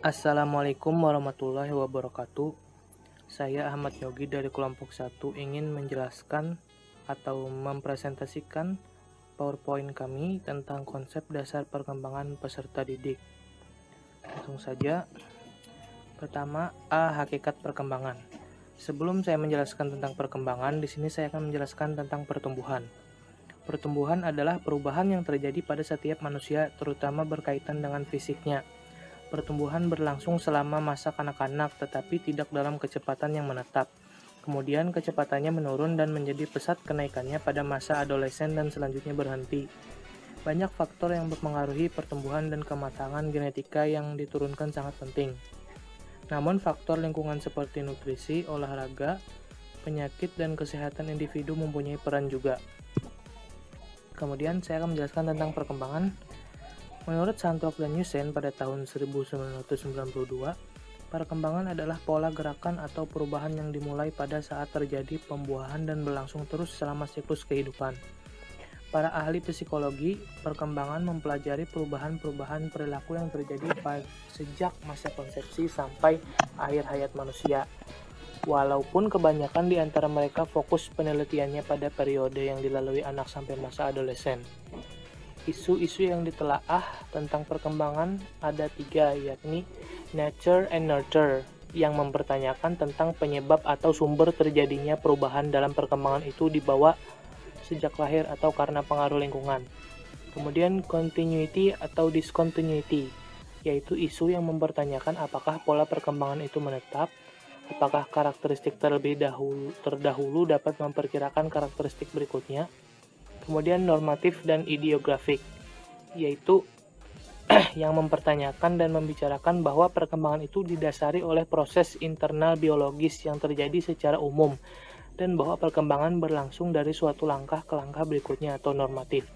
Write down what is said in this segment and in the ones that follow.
Assalamualaikum warahmatullahi wabarakatuh. Saya Ahmad Yogi dari kelompok 1 ingin menjelaskan atau mempresentasikan PowerPoint kami tentang konsep dasar perkembangan peserta didik. Langsung saja. Pertama, hakikat perkembangan. Sebelum saya menjelaskan tentang perkembangan, di sini saya akan menjelaskan tentang pertumbuhan. Pertumbuhan adalah perubahan yang terjadi pada setiap manusia, terutama berkaitan dengan fisiknya. Pertumbuhan berlangsung selama masa kanak-kanak, tetapi tidak dalam kecepatan yang menetap. Kemudian kecepatannya menurun dan menjadi pesat kenaikannya pada masa adolesen dan selanjutnya berhenti. Banyak faktor yang mempengaruhi pertumbuhan dan kematangan genetika yang diturunkan sangat penting. Namun faktor lingkungan seperti nutrisi, olahraga, penyakit, dan kesehatan individu mempunyai peran juga. Kemudian saya akan menjelaskan tentang perkembangan. Menurut Santok dan Yusen pada tahun 1992, perkembangan adalah pola gerakan atau perubahan yang dimulai pada saat terjadi pembuahan dan berlangsung terus selama siklus kehidupan. Para ahli psikologi perkembangan mempelajari perubahan-perubahan perilaku yang terjadi sejak masa konsepsi sampai akhir hayat manusia. Walaupun kebanyakan di antara mereka fokus penelitiannya pada periode yang dilalui anak sampai masa adolesen. Isu-isu yang ditelaah tentang perkembangan ada 3, yakni nature and nurture, yang mempertanyakan tentang penyebab atau sumber terjadinya perubahan dalam perkembangan itu dibawa sejak lahir atau karena pengaruh lingkungan. Kemudian continuity atau discontinuity, yaitu isu yang mempertanyakan apakah pola perkembangan itu menetap, apakah karakteristik terdahulu dapat memperkirakan karakteristik berikutnya. Kemudian normatif dan ideografik, yaitu yang mempertanyakan dan membicarakan bahwa perkembangan itu didasari oleh proses internal biologis yang terjadi secara umum dan bahwa perkembangan berlangsung dari suatu langkah ke langkah berikutnya atau normatif,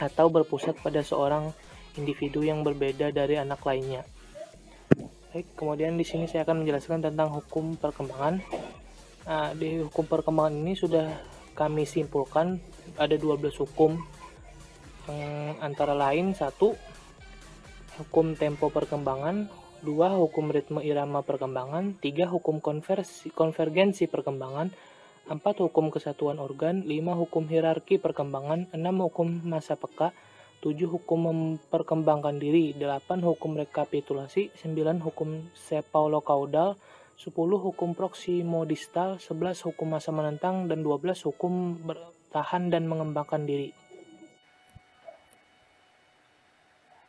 atau berpusat pada seorang individu yang berbeda dari anak lainnya. Baik, kemudian di sini saya akan menjelaskan tentang hukum perkembangan. Di hukum perkembangan ini sudah kami simpulkan ada 12 hukum, antara lain 1. Hukum tempo perkembangan, 2. Hukum ritme irama perkembangan, 3. Hukum konvergensi perkembangan, 4. Hukum kesatuan organ, 5. Hukum hierarki perkembangan, 6. Hukum masa peka, 7. Hukum memperkembangkan diri, 8. Hukum rekapitulasi, 9. Hukum sepaulokaudal, 10. Hukum proksimodistal, 11. Hukum masa menentang, dan 12. Hukum bertahan dan mengembangkan diri.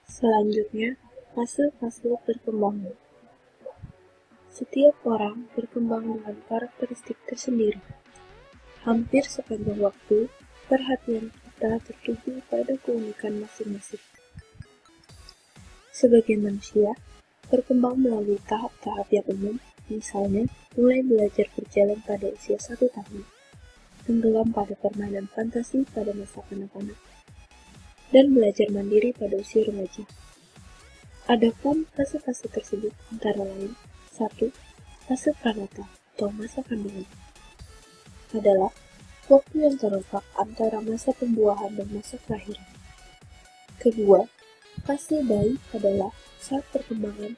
Selanjutnya, fase-fase perkembangan. Setiap orang berkembang dengan karakteristik tersendiri. Hampir sepanjang waktu, perhatian kita tertuju pada keunikan masing-masing. Sebagai manusia, berkembang melalui tahap-tahap yang umum, misalnya mulai belajar berjalan pada usia 1 tahun, tenggelam pada permainan fantasi pada masa kanak-kanak, dan belajar mandiri pada usia remaja. Adapun fase-fase tersebut antara lain: 1. Fase pranata atau masa kandungan adalah waktu yang terletak antara masa pembuahan dan masa kelahiran. Kedua, fase bayi adalah saat perkembangan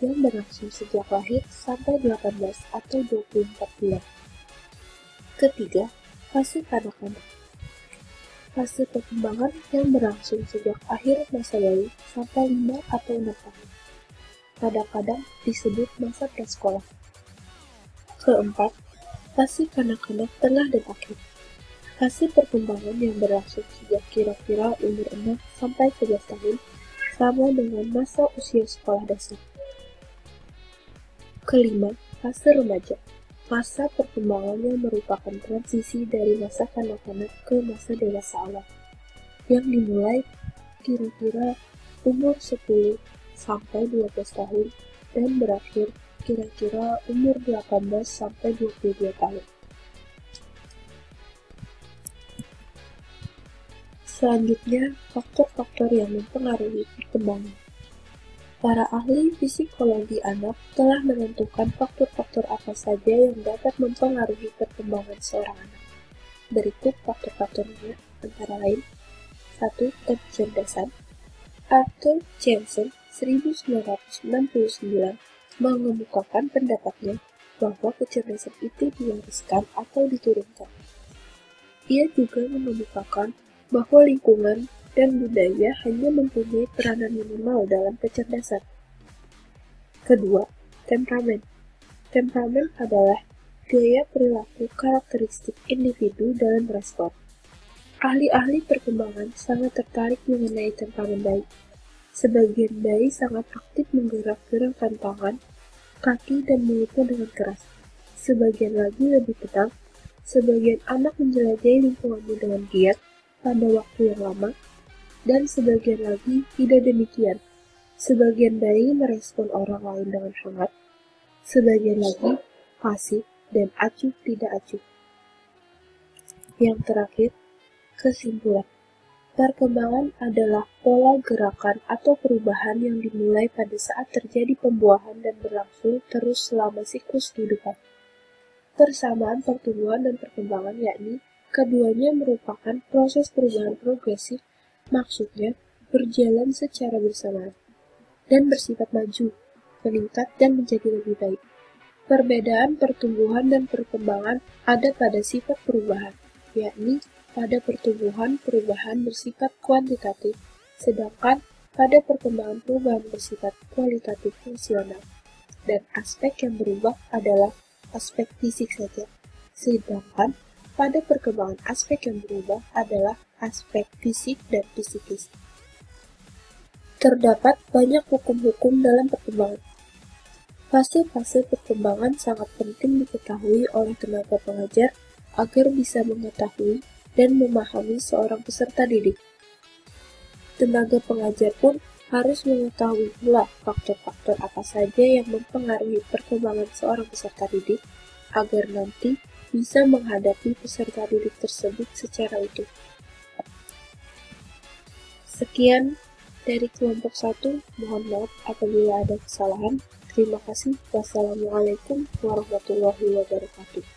yang berlangsung sejak lahir sampai 18 atau 24 bulan. Ketiga, fase kanak-kanak. Fase perkembangan yang berlangsung sejak akhir masa bayi sampai 5 atau 6 tahun. Kadang-kadang disebut masa prasekolah. Keempat, fase kanak-kanak tengah dan akhir. Fase perkembangan yang berlangsung sejak kira-kira umur 6 sampai 11 tahun sama dengan masa usia sekolah dasar. Kelima, fase remaja. Masa perkembangan yang merupakan transisi dari masa kanak-kanak ke masa dewasa awal, yang dimulai kira-kira umur 10 sampai 12 tahun dan berakhir kira-kira umur 18 sampai 22 tahun. Selanjutnya, faktor-faktor yang mempengaruhi perkembangan. Para ahli psikologi anak telah menentukan faktor-faktor apa saja yang dapat mempengaruhi perkembangan seorang anak. Berikut faktor-faktornya, antara lain: 1. Kecerdasan. Arthur Jensen, 1969 mengemukakan pendapatnya bahwa kecerdasan itu diwariskan atau diturunkan. Ia juga mengemukakan bahwa lingkungan dan budaya hanya mempunyai peranan minimal dalam kecerdasan. Kedua, temperamen. Temperamen adalah gaya perilaku karakteristik individu dalam respon. Ahli-ahli perkembangan sangat tertarik mengenai temperamen bayi. Sebagian bayi sangat aktif menggerak-gerakkan tangan, kaki, dan mulutnya dengan keras. Sebagian lagi lebih tenang. Sebagian anak menjelajahi lingkungannya dengan giat pada waktu yang lama, dan sebagian lagi tidak demikian. Sebagian bayi merespon orang lain dengan hangat, sebagian lagi pasif dan acuh tidak acuh. Yang terakhir, kesimpulan. Perkembangan adalah pola gerakan atau perubahan yang dimulai pada saat terjadi pembuahan dan berlangsung terus selama siklus kehidupan. Persamaan pertumbuhan dan perkembangan yakni keduanya merupakan proses perubahan progresif, maksudnya berjalan secara bersamaan dan bersifat maju, meningkat, dan menjadi lebih baik. Perbedaan pertumbuhan dan perkembangan ada pada sifat perubahan, yakni pada pertumbuhan perubahan bersifat kuantitatif, sedangkan pada perkembangan perubahan bersifat kualitatif fungsional. Dan aspek yang berubah adalah aspek fisik saja, sedangkan pada perkembangan aspek yang berubah adalah aspek fisik dan psikis. Terdapat banyak hukum-hukum dalam perkembangan. Fase-fase perkembangan sangat penting diketahui oleh tenaga pengajar agar bisa mengetahui dan memahami seorang peserta didik. Tenaga pengajar pun harus mengetahui pula faktor-faktor apa saja yang mempengaruhi perkembangan seorang peserta didik agar nanti bisa menghadapi peserta didik tersebut secara utuh. Sekian dari kelompok 1, mohon maaf apabila ada kesalahan. Terima kasih. Wassalamualaikum warahmatullahi wabarakatuh.